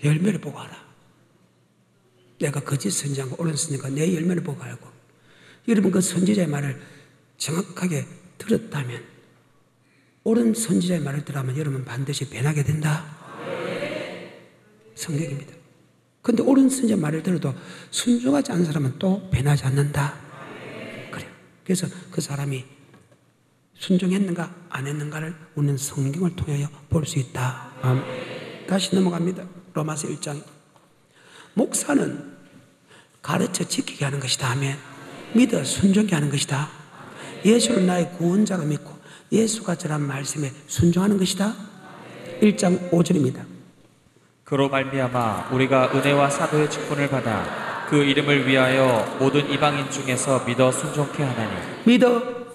열매를 보고 알아. 내가 거짓 선지자고 옳은 선지자가 내 열매를 보고 알고. 여러분 그 선지자의 말을 정확하게 들었다면, 옳은 선지자의 말을 들으면 여러분 반드시 변하게 된다. 성경입니다. 그런데 옳은 선지자의 말을 들어도 순종하지 않는 사람은 또 변하지 않는다. 그래요. 그래서 그 사람이 순종했는가 안 했는가를 우리는 성경을 통하여 볼 수 있다. 다시 넘어갑니다. 로마서 1장. 목사는 가르쳐 지키게 하는 것이다. 아멘. 믿어 순종케 하는 것이다. 예수를 나의 구원자가 믿고 예수가 전한 말씀에 순종하는 것이다. 1장 5절입니다. 그로 말미암아 우리가 은혜와 사도의 직분을 받아 그 이름을 위하여 모든 이방인 중에서 믿어 순종케 하나니. 믿어.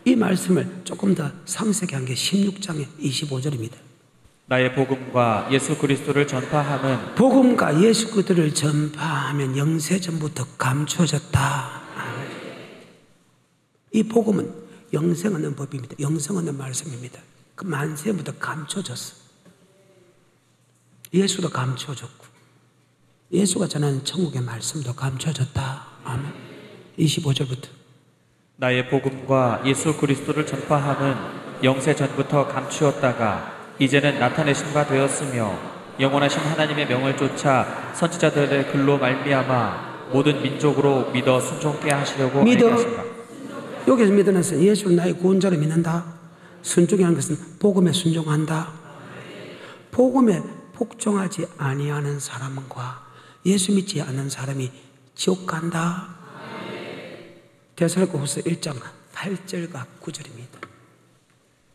이 말씀을 조금 더 상세하게 한 게 16장의 25절입니다. 나의 복음과 예수 그리스도를 전파함은 복음과 예수 그리스도를 전파하면 영세전부터 감춰졌다. 이 복음은 영생 얻는 법입니다. 영생 얻는 말씀입니다. 그 만세부터 감춰졌어. 예수도 감춰졌고 예수가 전하는 천국의 말씀도 감춰졌다. 아멘. 25절부터 나의 복음과 예수 그리스도를 전파함은 영세 전부터 감추었다가 이제는 나타내신 바 되었으며 영원하신 하나님의 명을 쫓아 선지자들의 글로 말미암아 모든 민족으로 믿어 순종케 하시려고 하신다. 여기서 믿는 것은 예수를 나의 구원자로 믿는다. 순종하는 것은 복음에 순종한다. 복음에 복종하지 아니하는 사람과 예수 믿지 않는 사람이 지옥 간다. 데살로니가후서 1장 8절과 9절입니다.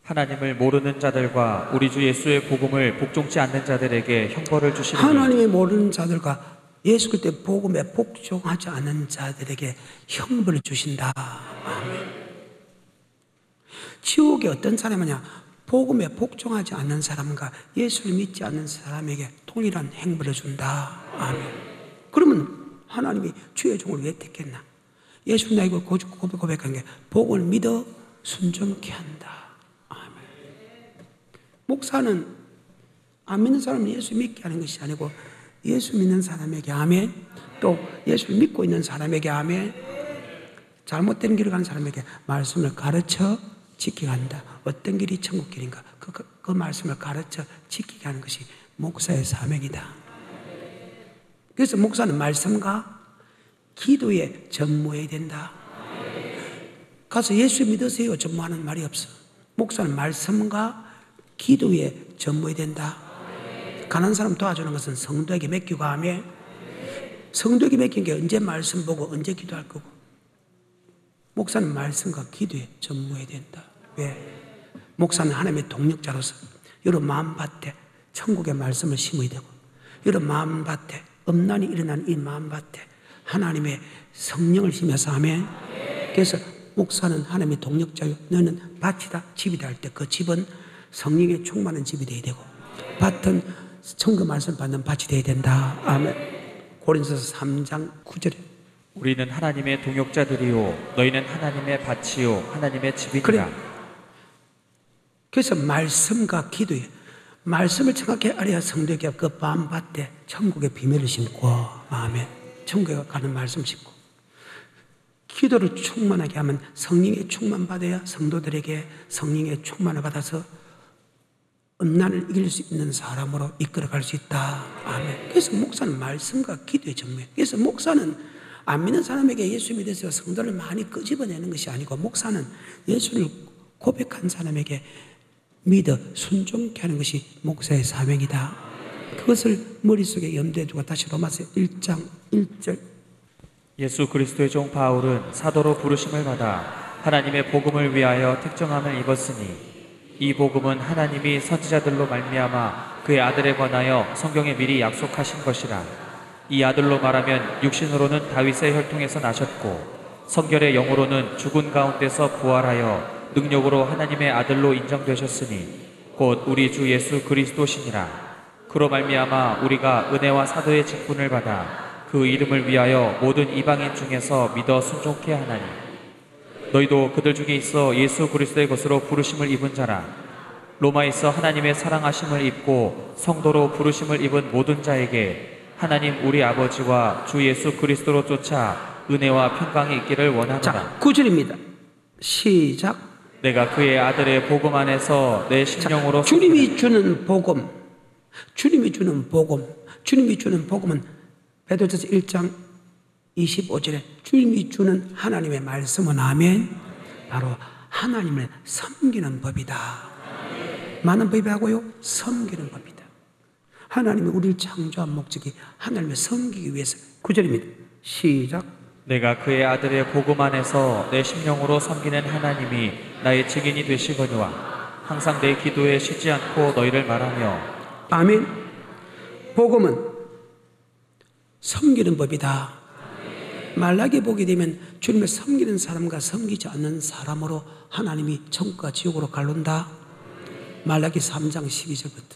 하나님을 모르는 자들과 우리 주 예수의 복음을 복종치 않는 자들에게 형벌을 주시리니. 하나님을 모르는 자들과 예수 그리스도의 복음에 복종하지 않는 자들에게 형벌을 주신다. 아멘. 지옥에 어떤 사람이냐? 복음에 복종하지 않는 사람과 예수를 믿지 않는 사람에게 동일한 형벌을 준다. 아멘. 그러면 하나님이 주의 종을 왜 택했나? 예수 나이고 고백한 게 복음을 믿어 순종케 한다. 아멘. 목사는 안 믿는 사람은 예수 믿게 하는 것이 아니고 예수 믿는 사람에게 아멘, 또 예수를 믿고 있는 사람에게 아멘, 잘못된 길을 가는 사람에게 말씀을 가르쳐 지키게 한다. 어떤 길이 천국 길인가 그 말씀을 가르쳐 지키게 하는 것이 목사의 사명이다. 그래서 목사는 말씀과 기도에 전무해야 된다. 가서 예수 믿으세요 전무하는 말이 없어. 목사는 말씀과 기도에 전무해야 된다. 가난한 사람 도와주는 것은 성도에게 맡기고 하며, 성도에게 맡긴 게 언제 말씀 보고 언제 기도할 거고, 목사는 말씀과 기도에 전무해야 된다. 왜? 목사는 하나님의 동력자로서 여러분 마음밭에 천국의 말씀을 심어야 되고, 여러분 마음밭에 음란이 일어난 이 마음밭에 하나님의 성령을 심어서 하면, 그래서 목사는 하나님의 동력자요, 너는 밭이다 집이다 할 때 그 집은 성령의 충만한 집이 되어야 되고, 밭은 천국 말씀을 받는 밭이 되어야 된다. 아멘. 고린도서 3장 9절에 우리는 하나님의 동역자들이요 너희는 하나님의 밭이요 하나님의 집이니라. 그래. 그래서 말씀과 기도에 말씀을 정확히 알아야 성도에게 그 마음밭에 천국의 비밀을 심고, 아멘, 천국에 가는 말씀 심고, 기도를 충만하게 하면 성령의 충만 받아야 성도들에게 성령의 충만을 받아서 음란을 이길 수 있는 사람으로 이끌어갈 수 있다. 아멘. 그래서 목사는 말씀과 기도에 전무해. 그래서 목사는 안 믿는 사람에게 예수 믿어서 성도를 많이 끄집어내는 것이 아니고, 목사는 예수를 고백한 사람에게 믿어 순종케 하는 것이 목사의 사명이다. 그것을 머릿속에 염두에 두고 다시 로마서 1장 1절. 예수 그리스도의 종 바울은 사도로 부르심을 받아 하나님의 복음을 위하여 택정함을 입었으니 이 복음은 하나님이 선지자들로 말미암아 그의 아들에 관하여 성경에 미리 약속하신 것이라. 이 아들로 말하면 육신으로는 다윗의 혈통에서 나셨고 성결의 영으로는 죽은 가운데서 부활하여 능력으로 하나님의 아들로 인정되셨으니 곧 우리 주 예수 그리스도시니라. 그로 말미암아 우리가 은혜와 사도의 직분을 받아 그 이름을 위하여 모든 이방인 중에서 믿어 순종케 하나니. 너희도 그들 중에 있어 예수 그리스도의 것으로 부르심을 입은 자라. 로마에서 하나님의 사랑하심을 입고 성도로 부르심을 입은 모든 자에게 하나님 우리 아버지와 주 예수 그리스도로 쫓아 은혜와 평강이 있기를 원하노라. 자, 9절입니다. 시작. 내가 그의 아들의 복음 안에서 내 심령으로 주님이 주는 복음, 주님이 주는 복음, 주님이 주는 복음은 베드로전서 1장 25절에 주님이 주는 하나님의 말씀은 아멘. 바로 하나님을 섬기는 법이다. 많은 법이 하고요, 섬기는 법이다. 하나님이 우리를 창조한 목적이 하나님을 섬기기 위해서. 9절입니다. 시작. 내가 그의 아들의 복음 안에서 내 심령으로 섬기는 하나님이 나의 증인이 되시거니와 항상 내 기도에 쉬지 않고 너희를 말하며. 아멘. 복음은 섬기는 법이다. 말라기 보게 되면 주님을 섬기는 사람과 섬기지 않는 사람으로 하나님이 천국과 지옥으로 갈른다. 말라기 3장 12절부터.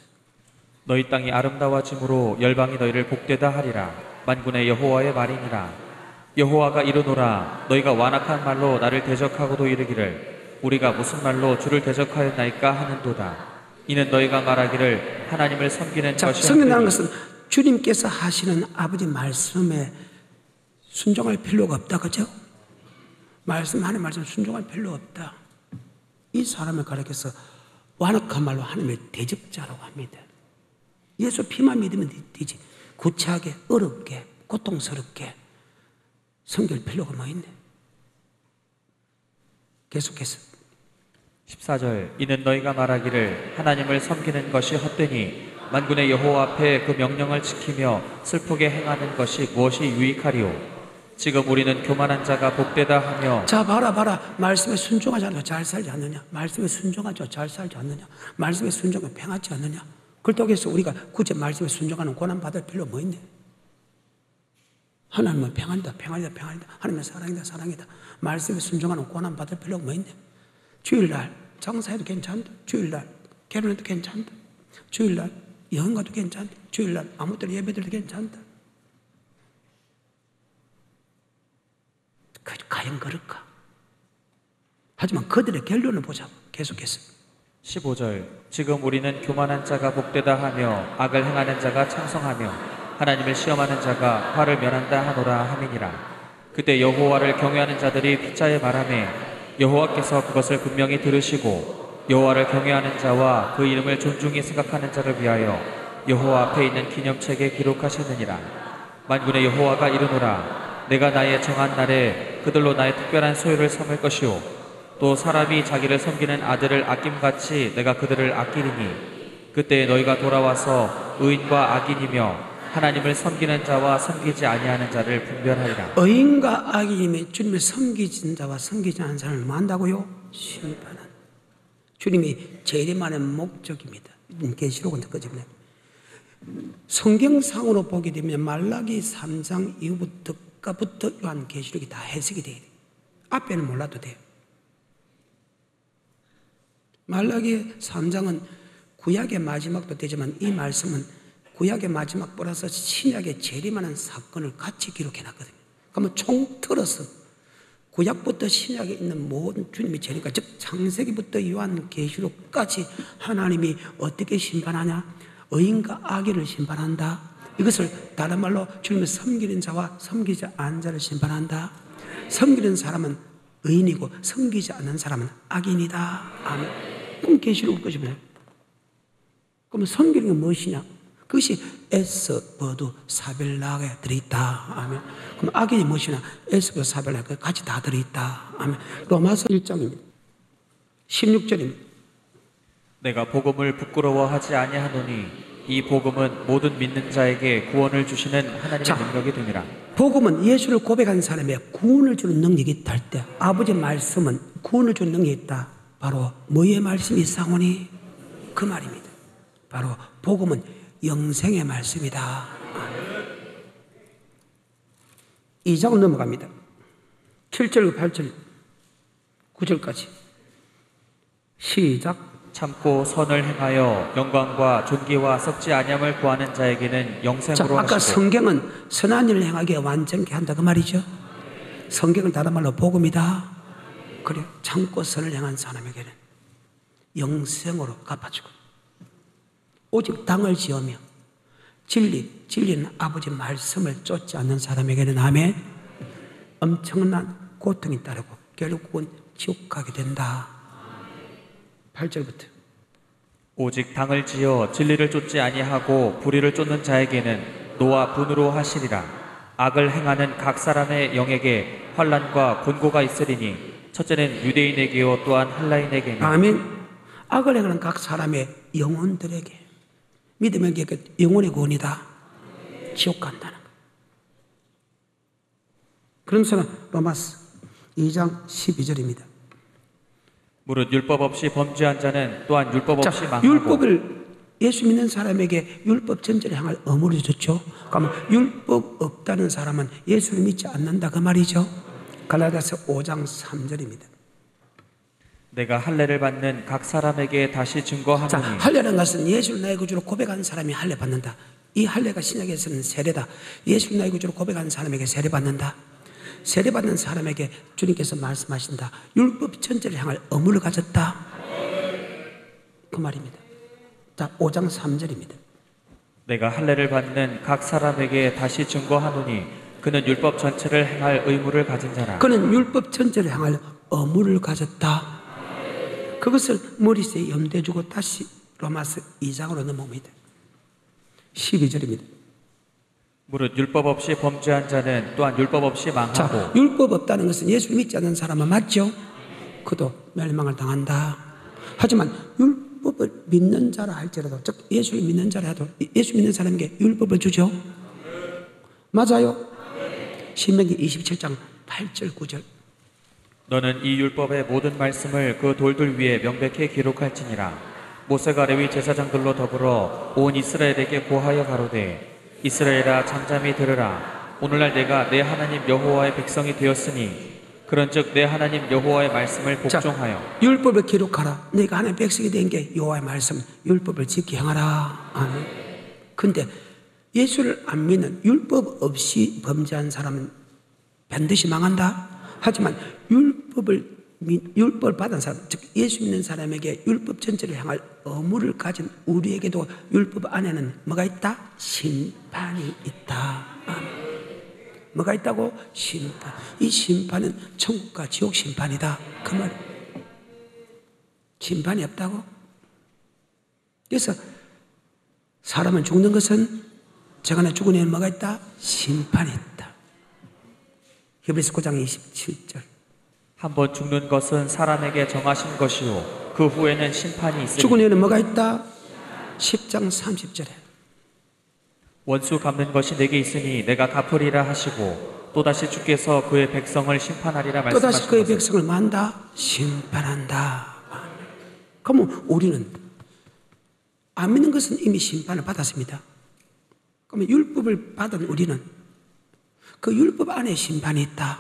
너희 땅이 아름다워짐으로 열방이 너희를 복되다 하리라. 만군의 여호와의 말이니라. 여호와가 이르노라. 너희가 완악한 말로 나를 대적하고도 이르기를 우리가 무슨 말로 주를 대적하였나이까 하는도다. 이는 너희가 말하기를 하나님을 섬기는 것이 섬긴다는 것은 주님께서 하시는 아버지 말씀에 순종할 필요가 없다. 그죠? 하나님 말씀 순종할 필요 없다. 이 사람을 가리켜서 완악한 말로 하나님의 대적자라고 합니다. 예수 피만 믿으면 되지. 구차하게, 어렵게, 고통스럽게 섬길 필요가 뭐 있네. 계속해서 14절. 이는 너희가 말하기를 하나님을 섬기는 것이 헛되니 만군의 여호와 앞에 그 명령을 지키며 슬프게 행하는 것이 무엇이 유익하리요. 지금 우리는 교만한 자가 복되다 하며. 자, 봐라. 말씀에 순종하지 않느냐, 잘 살지 않느냐. 말씀에 순종하죠, 잘 살지 않느냐. 말씀에 순종하면 평하지 않느냐. 그렇다고 해서 우리가 굳이 말씀에 순종하는 고난 받을 필요 뭐 있네. 하나님은 평안이다. 하나님은 사랑이다. 말씀에 순종하는 고난 받을 필요가 뭐 있네. 주일날 장사해도 괜찮다. 주일날 결혼해도 괜찮다. 주일날 여행 가도 괜찮다. 주일날 아무 때나 예배드려도 괜찮다. 과연 그럴까? 하지만 그들의 결론을 보자고. 계속해서 15절. 지금 우리는 교만한 자가 복되다 하며 악을 행하는 자가 창성하며 하나님을 시험하는 자가 화를 면한다 하노라 함이니라. 그때 여호와를 경외하는 자들이 피차에 말하매 여호와께서 그것을 분명히 들으시고 여호와를 경외하는 자와 그 이름을 존중히 생각하는 자를 위하여 여호와 앞에 있는 기념책에 기록하셨느니라. 만군의 여호와가 이르노라. 내가 나의 정한 날에 그들로 나의 특별한 소유를 삼을 것이요 또 사람이 자기를 섬기는 아들을 아낌같이 내가 그들을 아끼리니 그때 너희가 돌아와서 의인과 악인이며 하나님을 섬기는 자와 섬기지 아니하는 자를 분별하리라. 의인과 악인이며 주님을 섬기는 자와 섬기지 않는 사람을 뭐 한다고요? 심판은. 주님이 재림하는 목적입니다. 계시록은 그거잖아요. 성경상으로 보게 되면 말라기 3장 이후부터 요한계시록이 다 해석이 돼야 돼요. 앞에는 몰라도 돼요. 말라기 3장은 구약의 마지막도 되지만 이 말씀은 구약의 마지막 보라서 신약의 재림하는 사건을 같이 기록해놨거든요. 그러면 총틀어서 구약부터 신약에 있는 모든 주님의 재림까지, 즉 창세기부터 요한계시록까지 하나님이 어떻게 심판하냐? 의인과 악인을 심판한다. 이것을 다른 말로 주님을 섬기는 자와 섬기지 않는 자를 심판한다. 섬기는 사람은 의인이고 섬기지 않는 사람은 악인이다. 아멘. 그럼 계시록을 끄집어요. 그러면 섬기는 게 무엇이냐? 그것이 에스버두 사벨락에 들어있다. 아멘. 그럼 악인이 무엇이냐? 에스버두 사벨락 같이 다 들어있다. 아멘. 로마서 1장입니다. 16절입니다. 내가 복음을 부끄러워하지 아니하노니 이 복음은 모든 믿는 자에게 구원을 주시는 하나님의 능력이 되니라. 복음은 예수를 고백한 사람에 구원을 주는 능력이 있다 할 때 아버지의 말씀은 구원을 주는 능력이 있다. 바로 뭐의 말씀이 상오니? 그 말입니다. 바로 복음은 영생의 말씀이다. 2장을 넘어갑니다. 7절, 8절, 9절까지 시작. 참고 선을 행하여 영광과 존귀와 썩지 아니함을 구하는 자에게는 영생으로 아까 하시고. 성경은 선한 일을 행하게 완전케 한다 그 말이죠. 성경은 다른 말로 복음이다. 그래, 참고 선을 행한 사람에게는 영생으로 갚아주고 오직 당을 지으며 진리는 아버지 말씀을 쫓지 않는 사람에게는 아멘 엄청난 고통이 따르고 결국은 지옥 가게 된다. 8절부터 오직 당을 지어 진리를 쫓지 아니하고 불의를 쫓는 자에게는 노와 분으로 하시리라. 악을 행하는 각 사람의 영에게 환난과 곤고가 있으리니 첫째는 유대인에게요 또한 헬라인에게는 아멘. 악을 행하는 각 사람의 영혼들에게 믿으면 영혼의 구원이다. 지옥 간다는 거. 그러면서는 로마서 2장 12절입니다. 무릇 율법 없이 범죄한 자는 또한 율법 없이 망하고 율법을 예수 믿는 사람에게 율법 전제를 향할 의무를 줬죠. 그러면 율법 없다는 사람은 예수를 믿지 않는다 그 말이죠. 갈라디아서 5장 3절입니다. 내가 할례를 받는 각 사람에게 다시 증거하노니 할례라는 것은 예수를 나의 구주로 고백하는 사람이 할례 받는다. 이 할례가 신약에서는 세례다. 예수를 나의 구주로 고백하는 사람에게 세례 받는다. 세례 받는 사람에게 주님께서 말씀하신다. 율법 전제를 향할 의무를 가졌다. 그 말입니다. 자, 5장 3절입니다. 내가 할례를 받는 각 사람에게 다시 증거하노니 그는 율법 전체를 행할 의무를 가진 자라. 그는 율법 전체를 향할 의무를 가졌다. 그것을 머릿속에 염두에 두고 다시 로마서 2장으로 넘어옵니다. 12절입니다. 무릇 율법 없이 범죄한 자는 또한 율법 없이 망하고 자, 율법 없다는 것은 예수를 믿지 않는 사람은 맞죠? 그도 멸망을 당한다. 하지만 율법을 믿는 자라 할지라도 즉 예수를 믿는 자라 해도 예수 믿는 사람에게 율법을 주죠. 맞아요. 신명기 27장 8절 9절 너는 이 율법의 모든 말씀을 그 돌들 위에 명백히 기록할지니라. 모세가 레위 제사장들로 더불어 온 이스라엘에게 고하여 가로되 이스라엘아 잠잠히 들으라. 오늘날 내가 내 하나님 여호와의 백성이 되었으니 그런즉 내 하나님 여호와의 말씀을 복종하여 자, 율법을 기록하라. 내가 하나님 백성이 된 게 여호와의 말씀 율법을 지키 행하라. 아멘. 근데 예수를 안 믿는 율법 없이 범죄한 사람은 반드시 망한다. 하지만 율법을 받은 사람, 즉 예수 믿는 사람에게 율법 전체를 향할 의무를 가진 우리에게도 율법 안에는 뭐가 있다? 심판이 있다. 아멘. 뭐가 있다고? 심판. 이 심판은 천국과 지옥 심판이다. 그 말. 심판이 없다고? 그래서 사람은 죽는 것은 저간에 죽은 애는 뭐가 있다? 심판이 있다. 히브리서 9장 27절. 한번 죽는 것은 사람에게 정하신 것이요 그 후에는 심판이 있으니 죽은 애는 뭐가 있다? 10장 30절에 원수 갚는 것이 내게 있으니 내가 갚으리라 하시고 또다시 주께서 그의 백성을 심판하리라 또다시 말씀하신 그의 것은 백성을 만다 심판한다. 그러면 우리는 안 믿는 것은 이미 심판을 받았습니다. 그러면 율법을 받은 우리는 그 율법 안에 심판이 있다.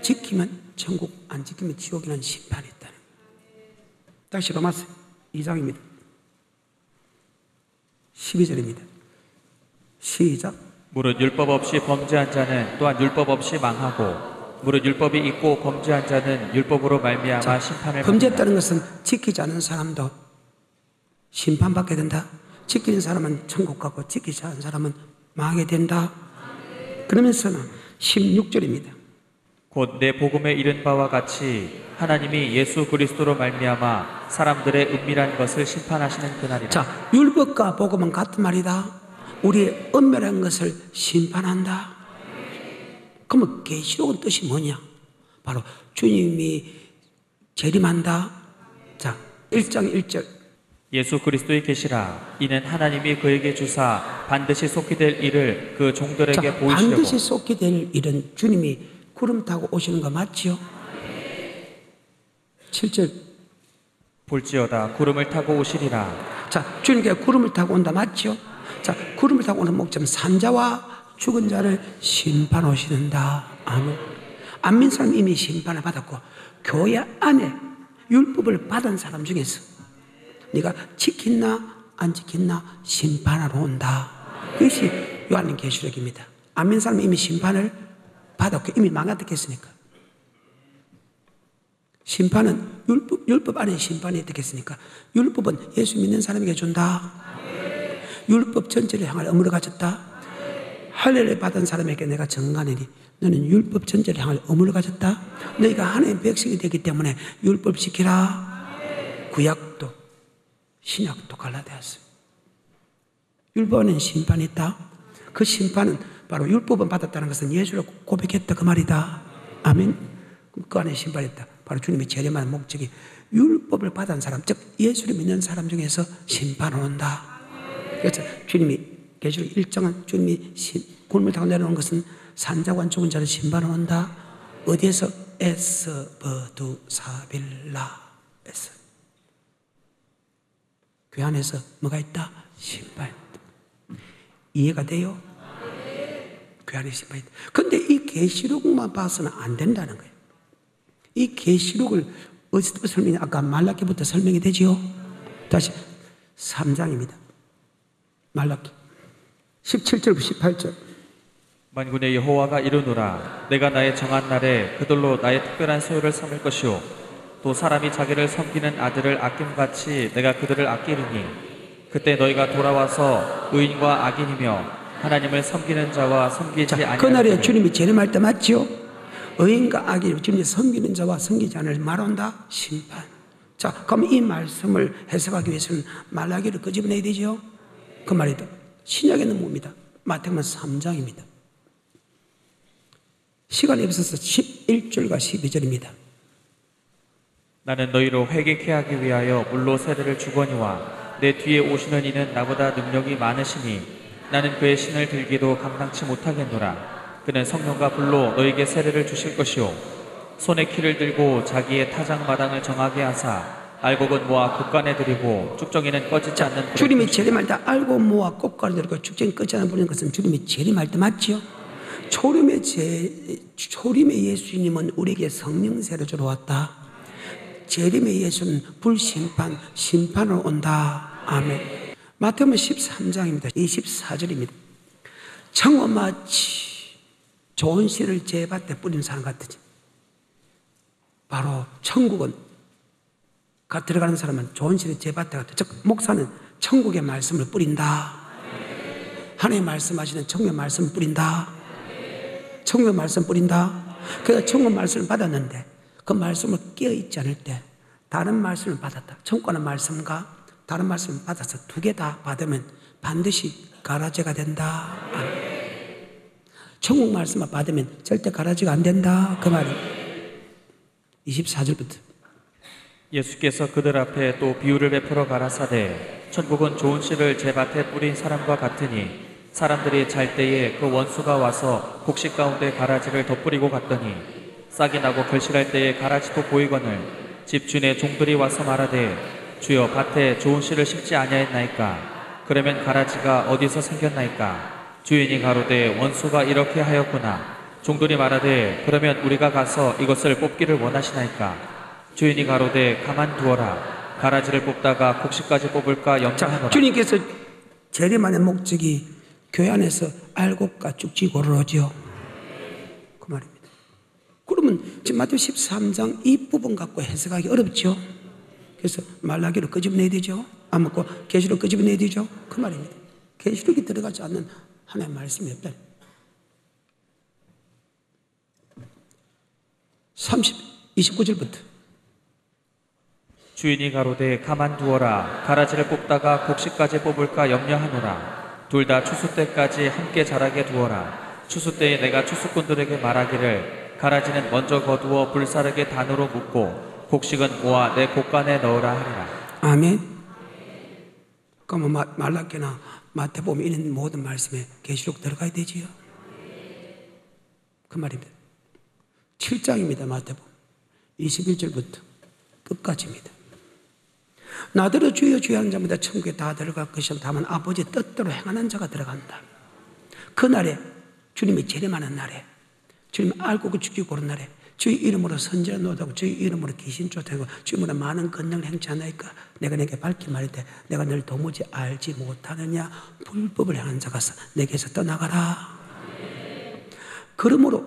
지키면 천국, 안 지키면 지옥이라는 심판이 있다. 다시 로마서 2장입니다. 12절입니다. 시작. 무릇 율법 없이 범죄한 자는 또한 율법 없이 망하고 무릇 율법이 있고 범죄한 자는 율법으로 말미암아 심판을 범죄했다는 것은 지키지 않은 사람도 심판받게 된다. 지키는 사람은 천국 가고 지키지 않은 사람은 망하게 된다. 그러면서는 16절입니다. 곧 내 복음에 이른 바와 같이 하나님이 예수 그리스도로 말미암아 사람들의 은밀한 것을 심판하시는 그날이라. 자, 율법과 복음은 같은 말이다. 우리의 은밀한 것을 심판한다. 그러면 계시록은 뜻이 뭐냐? 바로 주님이 재림한다. 자, 1장 1절. 예수 그리스도의 계시라. 이는 하나님이 그에게 주사 반드시 속히 될 일을 그 종들에게 자, 보이시려고. 반드시 속히 될 일은 주님이 구름 타고 오시는 거 맞지요? 7절. 볼지어다 구름을 타고 오시리라. 자, 주님께 구름을 타고 온다 맞죠? 자, 구름을 타고 오는 목적은 산자와 죽은 자를 심판하시는다. 아멘. 안 믿는 사람 이미 심판을 받았고 교회 안에 율법을 받은 사람 중에서 네가 지켰나 안 지켰나 심판하러 온다. 그것이 요한계시록입니다. 안 믿는 사람 이미 심판을 받았고 이미 망가졌겠습니까? 심판은 율법 안에 심판이 어떻겠습니까? 율법은 예수 믿는 사람에게 준다. 율법 전체를 향할 의무를 가졌다. 할례를 받은 사람에게 내가 정하노니 너는 율법 전체를 향할 의무를 가졌다. 너희가 하나님의 백성이 되기 때문에 율법 지키라. 구약도 신약도 갈라되었어요. 율법 안에는 심판이 있다. 그 심판은 바로 율법은 받았다는 것은 예수를 고백했다 그 말이다. 아멘. 그 안에 심판이 있다. 바로 주님이 재림하는 목적이 율법을 받은 사람, 즉 예수를 믿는 사람 중에서 심판을 온다. 그래서 주님이 계시록 1장은 주님이 굴물 타고 내려오는 것은 산자관 죽은 자를 심판을 온다. 어디에서? 에스버두사빌라에서. 그 안에서 뭐가 있다? 심판. 이해가 돼요? 그 안에 심판이 있다. 그런데 이 계시록만 봐서는 안 된다는 거예요. 이 계시록을 어디서부터 설명이, 아까 말라기부터 설명이 되지요? 다시 3장입니다. 말라기 17절부터 18절. 만군의 여호와가 이르노라. 내가 나의 정한 날에 그들로 나의 특별한 소유를 삼을 것이요 또 사람이 자기를 섬기는 아들을 아낌같이 내가 그들을 아끼리니 그때 너희가 돌아와서 의인과 악인이며 하나님을 섬기는 자와 섬기지 아니하는 그날에 주님이 재림할 때 맞죠? 의인과 악인, 주님이 섬기는 자와 섬기지 않을 말한다? 심판. 자, 그럼 이 말씀을 해석하기 위해서는 말라기를 끄집어내야 되죠? 그 말이다. 신약에는 뭡니다? 마태복음 3장입니다. 시간이 없어서 11절과 12절입니다. 나는 너희로 회개케 하기 위하여 물로 세례를 주거니와 내 뒤에 오시는 이는 나보다 능력이 많으시니 나는 그의 신을 들기도 감당치 못하겠노라. 그는 성령과 불로 너희에게 세례를 주실 것이요 손에 키를 들고 자기의 타작마당을 정하게 하사 알곡은 모아 곳간에 들이고 쭉정이는 꺼지지 않는. 주님이 재림할 때 알곡 모아 꽃가루 들이고 쭉정이 꺼지지 않는 부르는 것은 주님이 재림할 때 맞죠? 초림의 예수님은 우리에게 성령세를 주러 왔다. 재림의 예수는 불심판, 심판으로 온다. 아멘. 마태복음 13장입니다. 24절입니다. 청어 마치 좋은 씨를 제 밭에 뿌린 사람 같으지. 바로 천국은 들어가는 사람은 좋은 씨를 제 밭에 같아. 즉 목사는 천국의 말씀을 뿌린다. 하나님의 말씀하시는 천국의 말씀을 뿌린다. 천국의 말씀 뿌린다. 그래서 천국 말씀을 받았는데 그 말씀을 깨어있지 않을 때 다른 말씀을 받았다. 천국의 말씀과 다른 말씀을 받아서 두 개 다 받으면 반드시 가라지가 된다. 천국 말씀만 받으면 절대 가라지가 안 된다. 그 말이 24절부터. 예수께서 그들 앞에 또 비유를 베풀어 가라사대 천국은 좋은 씨를 제 밭에 뿌린 사람과 같으니 사람들이 잘 때에 그 원수가 와서 곡식 가운데 가라지를 덧뿌리고 갔더니 싹이 나고 결실할 때에 가라지도 보이거늘 집 주인의 종들이 와서 말하되 주여 밭에 좋은 씨를 심지 아니하였나이까. 그러면 가라지가 어디서 생겼나이까. 주인이 가로되 원수가 이렇게 하였구나. 종들이 말하되 그러면 우리가 가서 이것을 뽑기를 원하시나이까. 주인이 가로되 가만두어라. 가라지를 뽑다가 곡식까지 뽑을까 염려하노라. 주님께서 재림하는 목적이 교회 안에서 알곡과 쭉지 고르러죠. 그 말입니다. 그러면 지금 마태복음 13장 이 부분 갖고 해석하기 어렵죠. 그래서 말라기로 끄집어내야 되죠. 아마 계시록 끄집어내야 되죠. 그 말입니다. 계시록이 들어가지 않는 하나님의 말씀이 없다. 29절부터. 주인이 가로되 가만두어라. 가라지를 뽑다가 곡식까지 뽑을까 염려하노라. 둘 다 추수 때까지 함께 자라게 두어라. 추수 때에 내가 추수꾼들에게 말하기를 가라지는 먼저 거두어 불사르게 단으로 묶고 곡식은 모아 내 곳간에 넣으라 하리라. 아멘. 그러면 말라기나 마태복음 이런 모든 말씀에 계시록 들어가야 되지요. 그 말입니다. 7장입니다. 마태복음 21절부터 끝까지입니다. 나더러 주여 주여 하는 자마다 천국에 다 들어갈 것이라. 다만 아버지 뜻대로 행하는 자가 들어간다. 그날에 주님이 재림하는 날에 주님 알고 죽이고 그런 날에 주의 이름으로 선지자 노하고 주의 이름으로 귀신 쫓아내고 주의 이름으로 많은 권능을 행치 않나이까. 내가 내게 밝히 말하되 내가 너를 도무지 알지 못하느냐. 불법을 행하는 자가 내게서 떠나가라. 그러므로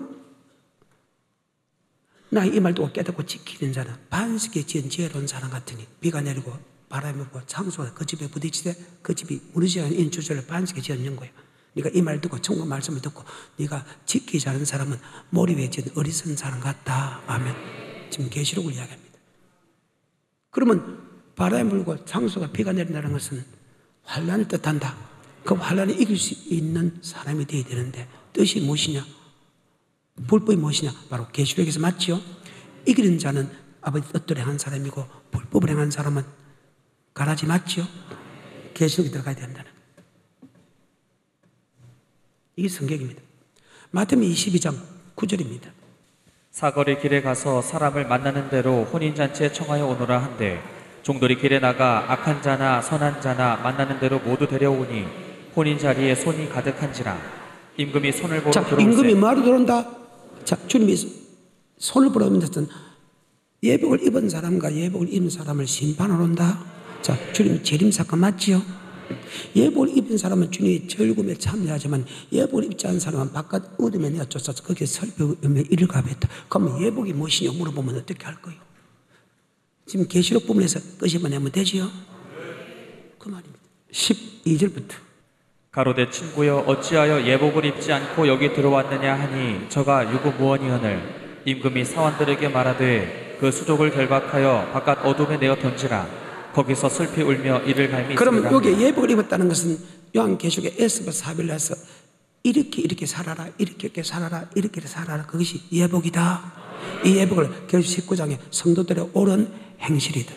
나 이 말 듣고 깨닫고 지키는 자는 반석에 지은 지혜로운 사람 같으니 비가 내리고 바람이 불고 창수가 그 집에 부딪히되 그 집이 무너지지 않은 인주절을 반석에 지은 거예요. 네가 이 말 듣고 천국 말씀을 듣고 네가 지키지 않은 사람은 모리 위에 지은 어리석은 사람 같다. 아멘. 지금 계시록을 이야기합니다. 그러면 바람이 불고 창수가 비가 내린다는 것은 환란을 뜻한다. 그 환란을 이길 수 있는 사람이 되어야 되는데 뜻이 무엇이냐? 불법이 무엇이냐? 바로 계시록에서 맞죠? 이기는 자는 아버지 뜻대로 행한 사람이고 불법을 행한 사람은 가라지 맞죠? 계시록에 들어가야 된다는 이게 성경입니다. 마태복음 22장 9절입니다. 사거리 길에 가서 사람을 만나는 대로 혼인잔치에 청하여 오너라 한데 종들이 길에 나가 악한 자나 선한 자나 만나는 대로 모두 데려오니 혼인 자리에 손이 가득한지라. 임금이 손을 보러 들어오세. 임금이 뭐하러 들어온다? 자, 주님이 손을 보러 오는 것은 예복을 입은 사람과 예복을 입은 사람을 심판하러 온다. 자, 주님 재림사건 맞지요? 예복을 입은 사람은 주님의 절금에 참여하지만 예복을 입지 않은 사람은 바깥 어둠에 내어 쫓아서 거기에 설교에 이를 가했다. 그러면 예복이 무엇이냐 물어보면 어떻게 할 거예요? 지금 계시록 부분에서 끄집어내면 되지요? 그 말입니다. 12절부터 가로되 친구여 어찌하여 예복을 입지 않고 여기 들어왔느냐 하니 저가 유구무원이거늘 임금이 사원들에게 말하되 그 수족을 결박하여 바깥 어둠에 내어 던지라. 거기서 슬피 울며 이를 갈미. 그러면 여기 예복을 입었다는 것은 요한계시록의 에스더 4빌라에서 이렇게 살아라, 이렇게 살아라, 이렇게 살아라. 그것이 예복이다. 이 예복을 계시록 19장에 성도들의 옳은 행실이다.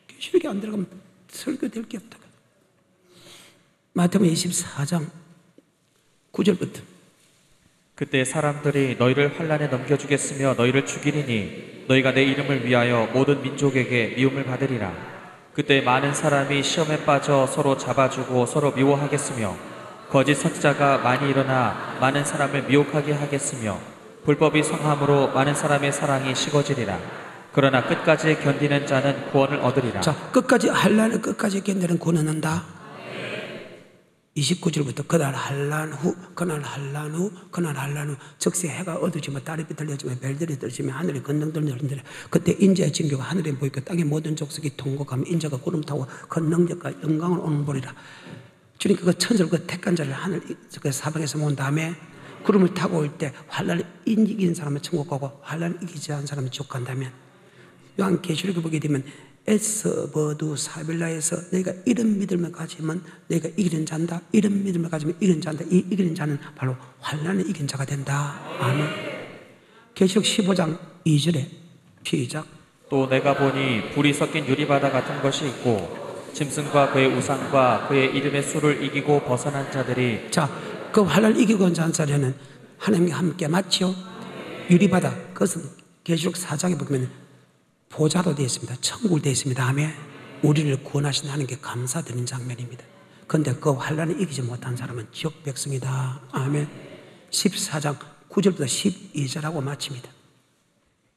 계시록이 안 들어가면 설교될 게 없다. 마태복음 24장 9절부터 그때 사람들이 너희를 환란에 넘겨주겠으며 너희를 죽이리니 너희가 내 이름을 위하여 모든 민족에게 미움을 받으리라. 그때 많은 사람이 시험에 빠져 서로 잡아주고 서로 미워하겠으며 거짓 선지자가 많이 일어나 많은 사람을 미혹하게 하겠으며 불법이 성함으로 많은 사람의 사랑이 식어지리라. 그러나 끝까지 견디는 자는 구원을 얻으리라. 자, 끝까지 환란을 끝까지 견디는 구원을 얻는다. 29절부터 그날 환란 후 즉시 해가 어두지며 달이 비틀려지며 별들이 떨어지며 하늘이 건너들 열린다라. 그때 인자의 징조가 하늘에 보이고 땅의 모든 족속이 통곡하며 인자가 구름 타고 그 능력과 영광을 오는 보리라. 주님 그 천절 그 택한 자를 하늘 그 사방에서 모은 다음에 구름을 타고 올 때 환란을 이긴 사람은 천국 가고 환란을 이기지 않은 사람은 지옥 간다면 요한계시록에 보게 되면 에스버두 사빌라에서 너희가 이런 믿음을 가지면 너희가 이기는 자다. 이런 믿음을 가지면 이기는 자다. 이 이기는 자는 바로 환란을 이긴 자가 된다. 아멘. 계시록 15장 2절에 시작. 또 내가 보니 불이 섞인 유리바다 같은 것이 있고 짐승과 그의 우상과 그의 이름의 수를 이기고 벗어난 자들이. 자, 그 환란을 이기고 온 자는 하나님과 함께 맞죠? 유리바다 그것은 계시록 4장에 보면 보좌로 되어 있습니다. 천국으로 되어 있습니다. 아멘. 우리를 구원하신 하나님께 감사드리는 장면입니다. 그런데 그 환란을 이기지 못한 사람은 지옥 백성이다. 아멘. 14장 9절부터 12절하고 마칩니다.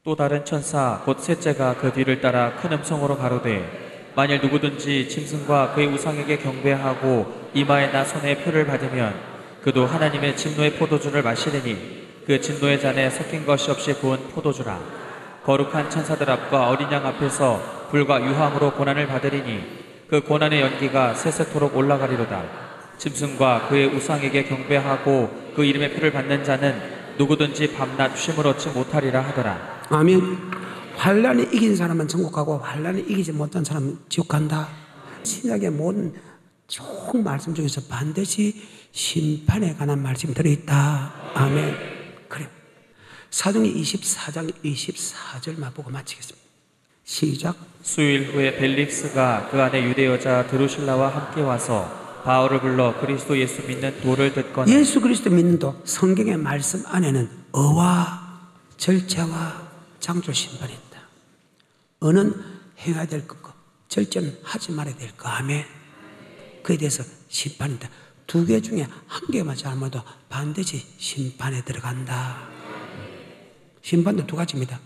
또 다른 천사 곧 셋째가 그 뒤를 따라 큰 음성으로 가로되 만일 누구든지 짐승과 그의 우상에게 경배하고 이마에나 손에 표를 받으면 그도 하나님의 진노의 포도주를 마시리니 그 진노의 잔에 섞인 것이 없이 부은 포도주라. 거룩한 천사들 앞과 어린 양 앞에서 불과 유황으로 고난을 받으리니 그 고난의 연기가 세세토록 올라가리로다. 짐승과 그의 우상에게 경배하고 그 이름의 표를 받는 자는 누구든지 밤낮 쉼을 얻지 못하리라 하더라. 아멘. 환란을 이긴 사람은 천국 가고 환란을 이기지 못한 사람은 지옥 간다. 신약의 모든 좋은 말씀 중에서 반드시 심판에 관한 말씀이 들어있다. 아멘. 그래요. 사도행전 24장 24절만 보고 마치겠습니다. 시작. 수일 후에 벨릭스가 그 안에 유대 여자 드루실라와 함께 와서 바울을 불러 그리스도 예수 믿는 도를 듣거나. 예수 그리스도 믿는 도 성경의 말씀 안에는 어와 절제와 장조 심판이 있다. 어는 행해야 될 것과 절제는 하지 말아야 될 것. 아멘. 그에 대해서 심판이다. 두 개 중에 한 개만 잘못해도 반드시 심판에 들어간다. 심판도 두 가지입니다.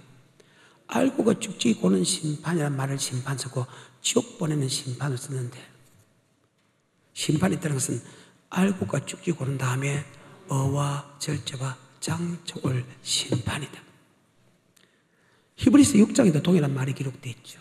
알고 그 죽지 고는 심판이라는 말을 심판 쓰고 지옥 보내는 심판을 쓰는데, 심판이 있다는 것은 알고가 죽지 고는 다음에 어와 절제와 장족을 심판이다. 히브리서 6장에도 동일한 말이 기록되어 있죠.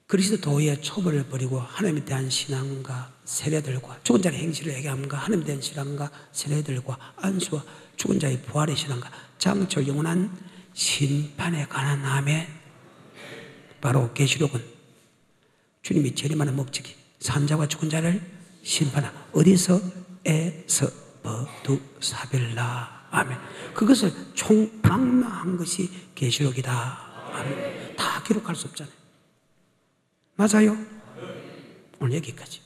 그리스도의 초벌을 버리고 하나님에 대한 신앙과 세례들과 죽은 자의 행실을 얘기함과 하나님에 대한 신앙과 세례들과 안수와 죽은 자의 부활의 신앙과 장철 영원한 심판에 관한 아멘. 바로 계시록은 주님이 재림하는 목적이 산자와 죽은 자를 심판하고 어디서? 에서 버두사벨라. 아멘. 그것을 총망라한 것이 계시록이다. 아멘. 다 기록할 수 없잖아요. 맞아요? 오늘 여기까지.